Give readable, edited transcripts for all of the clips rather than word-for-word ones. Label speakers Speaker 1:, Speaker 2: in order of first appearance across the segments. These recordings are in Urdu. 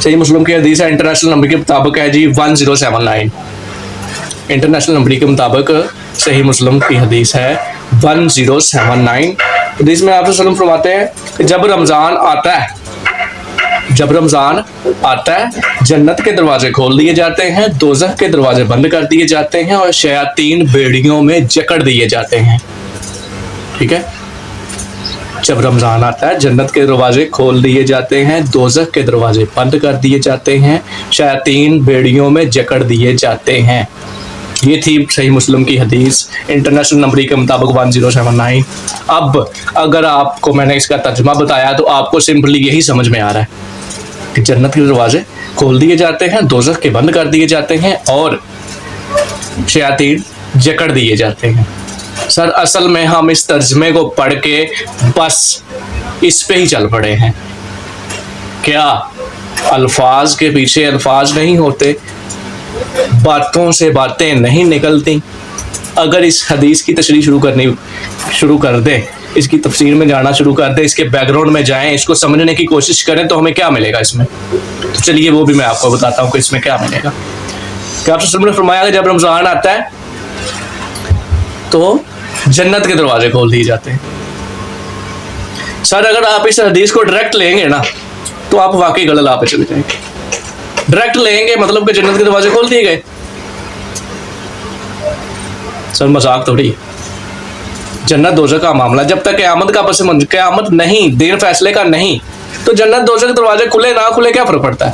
Speaker 1: صحیح مسلم کی حدیث ہے, انٹرنیشنل نمبر کے مطابق ہے جی 1079. انٹرنیشنل نمبر کے مطابق صحیح مسلم کی حدیث ہے 1079. حدیث میں آپ صلی اللہ علیہ وسلم فرماتے ہیں کہ جب رمضان آتا ہے جنت کے دروازے کھول دیے جاتے ہیں, دوزخ کے دروازے بند کر دیے جاتے ہیں, اور شیاطین بیڑیوں میں جکڑ دیے جاتے ہیں. ٹھیک ہے, جب رمضان آتا ہے جنت کے دروازے کھول دیے جاتے ہیں, دوزخ کے دروازے بند کر دیے جاتے ہیں, شیاطین بیڑیوں میں جکڑ دیے جاتے ہیں. یہ تھی صحیح مسلم کی حدیث انٹرنیشنل نمبر کے مطابق 1079. اب اگر آپ کو میں نے اس کا ترجمہ بتایا تو آپ کو سمپلی یہی سمجھ میں آ رہا ہے کہ جنت کے دروازے کھول دیے جاتے ہیں, دوزخ کے بند کر دیے جاتے ہیں, اور شیاطین جکڑ دیے جاتے ہیں. سر اصل میں ہم اس ترجمے کو پڑھ کے بس اس پہ ہی چل پڑے ہیں. کیا الفاظ کے پیچھے الفاظ نہیں ہوتے, باتوں سے باتیں نہیں نکلتی؟ اگر اس حدیث کی تشریح شروع کر دیں, اس کی تفسیر میں جانا شروع کر دیں, اس کے بیک گراؤنڈ میں جائیں, اس کو سمجھنے کی کوشش کریں تو ہمیں کیا ملے گا اس میں؟ تو چلیے وہ بھی میں آپ کو بتاتا ہوں کہ اس میں کیا ملے گا. کہ آپ نے فرمایا کہ جب رمضان آتا ہے تو جنت کے دروازے کھول دیے جاتے ہیں. سر اگر آپ اس حدیث کو ڈائریکٹ لیں گے نا تو آپ واقعی غلط آپ پہ چلے جائیں گے. ڈائریکٹ لیں گے مطلب کہ جنت کے دروازے کھول دیے گئے. سر مذاق تھوڑی. جنت دوزخ کا معاملہ جب تک قیامت کا پس منظر, قیامت نہیں, دین فیصلے کا نہیں, تو جنت دوزخ کے دروازے کھلے نہ کھلے کیا فرق پڑتا ہے؟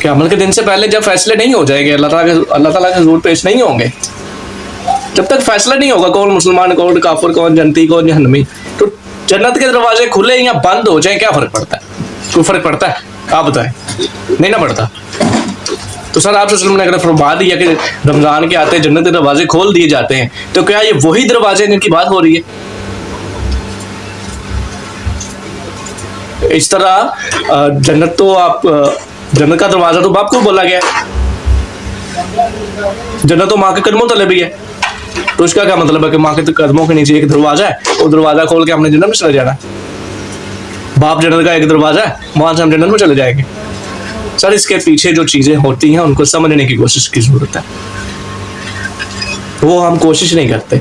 Speaker 1: قیامت کے دن سے پہلے جب فیصلے نہیں ہو جائیں گے, اللہ تعالیٰ کے حضور پیش نہیں ہوں گے, جب تک فیصلہ نہیں ہوگا کون مسلمان کون کافر کون جنتی کون جہنمی, تو جنت کے دروازے کھلے یا بند ہو جائیں کیا فرق پڑتا ہے؟ کوئی فرق پڑتا ہے؟ آپ بتائیں. نہیں نہ پڑتا. تو سر آپ صلی اللہ علیہ وسلم نے اگر فرما دیا کہ رمضان کے آتے جنت کے دروازے کھول دیے جاتے ہیں, تو کیا یہ وہی دروازے جن کی بات ہو رہی ہے؟ اس طرح جنت تو آپ جنت کا دروازہ تو باپ کو بولا گیا ہے, جنت تو ماں کے قدموں تلے بھی ہے, تو اس کا کیا مطلب ہے کہ ماں کے قدموں کے نیچے ایک دروازہ ہے, وہ دروازہ کھول کے ہم نے جنت میں چلے جانا ہے؟ باپ جنت کا ایک دروازہ ہے, وہاں سے ہم جنت میں چلے جائیں گے؟ سر اس کے پیچھے جو چیزیں ہوتی ہیں ان کو سمجھنے کی کوشش کی ضرورت ہے, وہ ہم کوشش نہیں کرتے.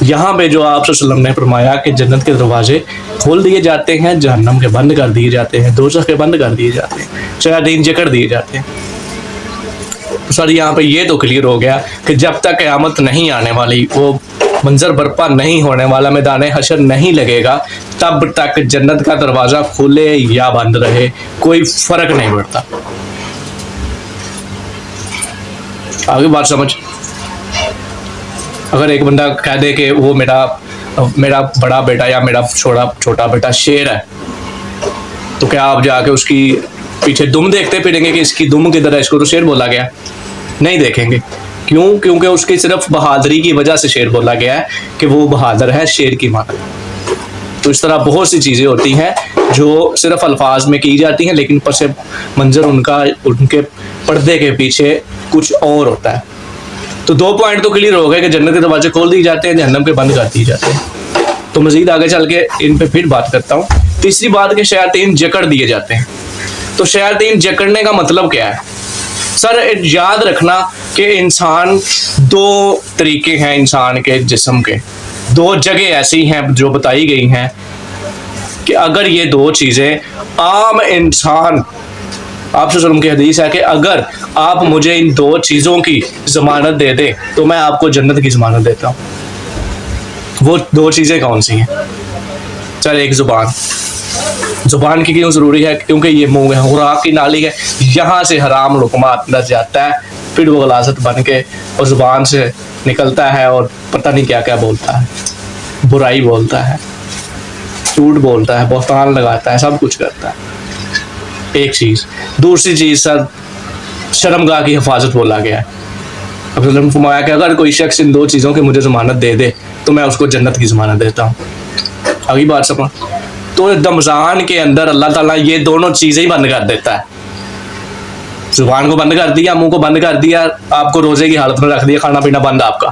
Speaker 1: یہاں پہ جو آپ صلی اللہ علیہ وسلم نے فرمایا کہ جنت کے دروازے کھول دیے جاتے ہیں, جہنم کے بند کر دیے جاتے ہیں, دوزخ کے بند کر دیے جاتے ہیں, شیاطین جکڑ دیے جاتے ہیں. سر یہاں پہ یہ تو کلیئر ہو گیا کہ جب تک قیامت نہیں آنے والی, وہ منظر برپا نہیں ہونے والا, میدان حشر نہیں لگے گا, تب تک جنت کا دروازہ کھلے یا بند رہے کوئی فرق نہیں پڑتا. آگے بات سمجھ. اگر ایک بندہ کہہ دے کہ وہ میرا بڑا بیٹا یا میرا چھوٹا بیٹا شیر ہے, تو کیا آپ جا کے اس کی پیچھے دم دیکھتے پھریں گے کہ اس کی دم کدھر ہے, اس کو تو شیر بولا گیا؟ نہیں دیکھیں گے. کیوں؟ کیونکہ اس کی صرف بہادری کی وجہ سے شیر بولا گیا ہے کہ وہ بہادر ہے, شیر کی مانند. تو اس طرح بہت سی چیزیں ہوتی ہیں جو صرف الفاظ میں کی جاتی ہیں, لیکن پس منظر ان کے پردے کے پیچھے کچھ اور ہوتا ہے. تو 2 پوائنٹ تو کلیئر ہو گئے کہ جنت کے دروازے کھول دیے جاتے ہیں, جہنم کے بند کر دیے جاتے ہیں. تو مزید آگے چل کے ان پہ پھر بات کرتا ہوں. تیسری بات کہ شیاطین جکڑ دیے جاتے ہیں. تو شیاطین جکڑنے کا مطلب کیا ہے؟ سر یاد رکھنا کہ انسان 2 طریقے ہیں, انسان کے جسم کے 2 جگہ ایسی ہیں جو بتائی گئی ہیں کہ اگر یہ 2 چیزیں عام انسان, آپ سے وسلم کی حدیث ہے کہ اگر آپ مجھے ان 2 چیزوں کی ضمانت دے دیں تو میں آپ کو جنت کی ضمانت دیتا ہوں. وہ 2 چیزیں کون سی ہیں؟ سر ایک زبان کی کیوں ضروری ہے؟ کیونکہ یہ منہ ہے, خوراک کی نالی ہے, یہاں سے حرام لقمہ اندر جاتا ہے, پھر وہ غلاظت بن کے اور زبان سے نکلتا ہے اور پتہ نہیں کیا کیا بولتا ہے, برائی بولتا ہے, جھوٹ بولتا ہے, بہتان لگاتا ہے, سب کچھ کرتا ہے. ایک چیز. دوسری چیز سر شرمگاہ کی حفاظت بولا گیا ہے. اب نے فرمایا کہ اگر کوئی شخص ان 2 چیزوں کی مجھے ضمانت دے دے تو میں اس کو جنت کی ضمانت دیتا ہوں. اگلی بات سمجھ. تو رمضان کے اندر اللہ تعالیٰ یہ دونوں چیزیں ہی بند کر دیتا ہے. زبان کو بند کر دیا, منہ کو بند کر دیا, آپ کو روزے کی حالت میں رکھ دیا, کھانا پینا بند آپ کا.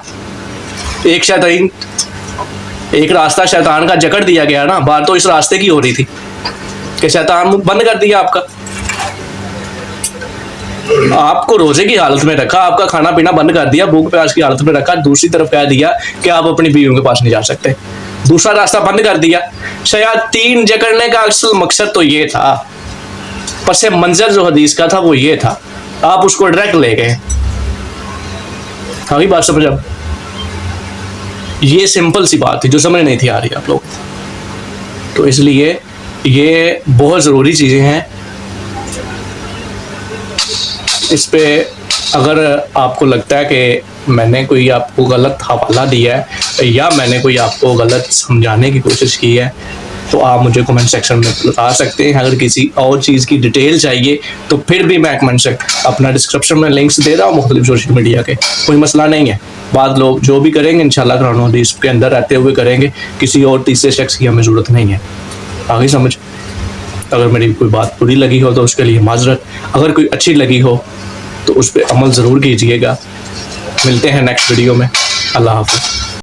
Speaker 1: ایک راستہ شیطان کا جکڑ دیا گیا نا, بات تو اس راستے کی ہو رہی تھی. کہ شیطان منہ بند کر دیا آپ کا؟ آپ کو روزے کی حالت میں رکھا، آپ کا کھانا پینا بند کر دیا، بھوک پیاس کی حالت میں رکھا، دوسری طرف کہہ دیا کہ آپ اپنی بیویوں کے پاس نہیں جا سکتے، دوسرا راستہ بند کر دیا۔ شیاطین جکڑنے کا اصل مقصد تو یہ تھا، پس منظر جو حدیث کا تھا وہ یہ تھا، آپ اس کو ڈائریکٹ لے گئے۔ آگی بات سمجھ؟ اب یہ سمپل سی بات تھی جو سمجھ نہیں تھی آ رہی آپ لوگ، تو اس لیے یہ بہت ضروری چیزیں ہیں۔ اس پہ اگر آپ کو لگتا ہے کہ میں نے کوئی آپ کو غلط حوالہ دیا ہے یا میں نے کوئی آپ کو غلط سمجھانے کی کوشش کی ہے تو آپ مجھے کمنٹ سیکشن میں بتا سکتے ہیں۔ اگر کسی اور چیز کی ڈیٹیل چاہیے تو پھر بھی میں کمنٹ اپنا ڈسکرپشن میں لنکس دے رہا ہوں مختلف سوشل میڈیا کے، کوئی مسئلہ نہیں ہے۔ بعض لوگ جو بھی کریں گے انشاءاللہ قرآن و حدیث کے اندر رہتے ہوئے کریں گے، کسی اور تیسرے شخص کی ہمیں ضرورت نہیں ہے۔ آگے سمجھ؟ اگر میری کوئی بات بری لگی ہو تو اس کے لیے معذرت، اگر کوئی اچھی لگی ہو تو اس پہ عمل ضرور کیجیے گا۔ ملتے ہیں نیکسٹ ویڈیو میں، اللہ حافظ۔